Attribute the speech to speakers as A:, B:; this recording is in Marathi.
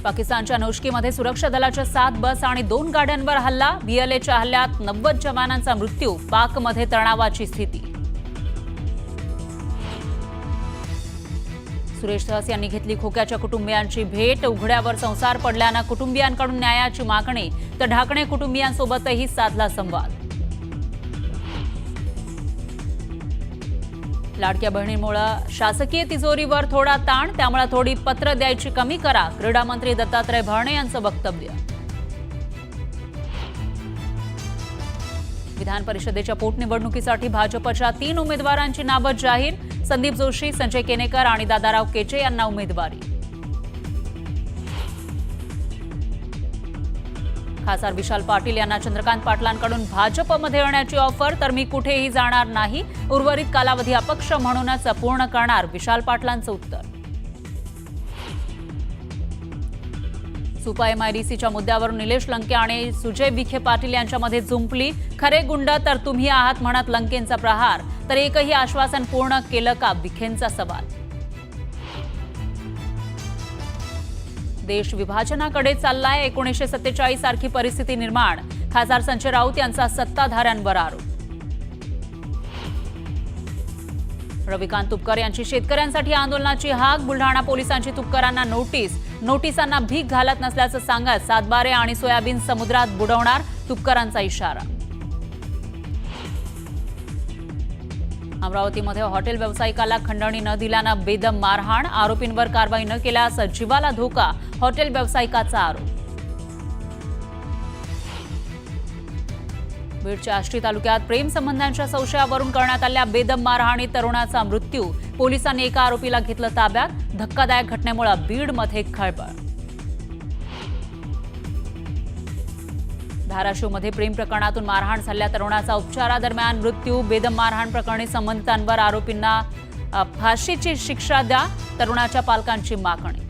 A: पाकिस्तानच्या नौशकीमध्ये सुरक्षा दलाच्या 7 बस आणि 2 गाड्यांवर हल्ला। बीएलएच्या हल्ल्यात 90 जवानांचा मृत्यू। पाकमध्ये तणावाची स्थिती। सुरेश धस यांनी घेतली खोक्याच्या कुटुंबियांची भेट। उघड्यावर संसार पडल्यानं कुटुंबियांकडून न्यायाची मागणी, तर ढाकणे कुटुंबियांसोबतही साधला संवाद। लाडक्या बहिणीमुळे शासकीय तिजोरीवर थोडा ताण, त्यामुळे थोडी पत्र द्यायची कमी करा, क्रीडा मंत्री दत्तात्रय भरणे यांचं वक्तव्य। विधान परिषदेच्या पोटनिवडणुकीसाठी भाजपच्या 3 उमेदवारांची नावं जाहीर। संदीप जोशी, संजय केनेकर आणि दादाराव केचे यांना उमेदवारी। खासदार विशाल पाटील यांना चंद्रकांत पाटलांकडून भाजपमध्ये येण्याची ऑफर, तर मी कुठेही जाणार नाही, उर्वरित कालावधी अपक्ष म्हणूनच पूर्ण करणार, विशाल पाटलांचं उत्तर। सुपा एमआयडीसीच्या मुद्द्यावरून निलेश लंके आणि सुजय विखे पाटील यांच्यामध्ये जुंपली। खरे गुंड तर तुम्ही आहात म्हणत लंकेंचा प्रहार, तर एकही आश्वासन पूर्ण केलं का, विखेंचा सवाल। देश विभाजनाकडे चाललाय, 1947 सारखी परिस्थिती निर्माण, खासदार संजय राऊत यांचा सत्ताधाऱ्यांवर आरोप। रविकांत तुपकर यांची शेतकऱ्यांसाठी आंदोलनाची हाक। बुलढाणा पोलिसांची तुपकरांना नोटिसांना भीक घालत नसल्याचं सांगत सातबारे आणि सोयाबीन समुद्रात बुडवणार, तुपकरांचा इशारा। अमरावतीमध्ये हॉटेल व्यावसायिकाला खंडणी न दिल्यानं बेदम मारहाण, आरोपींवर कारवाई न केल्यास जीवाला धोका, हॉटेल व्यावसायिकाचा आरोप। बीडच्या आष्टी तालुक्यात प्रेम संबंधांच्या संशयावरून करण्यात आलेल्या बेदम मारहाणीत तरुणाचा मृत्यू, पोलिसांनी एका आरोपीला घेतलं ताब्यात। धक्कादायक घटनेमुळे बीडमध्ये खळबळ। धाराशिवमध्ये प्रेम प्रकरणातून मारहाण झालेल्या तरुणाचा उपचारादरम्यान मृत्यू, बेदम मारहाण प्रकरणी संबंधितांवर आरोपींना फाशीची शिक्षा द्या, तरुणाच्या पालकांची मागणी।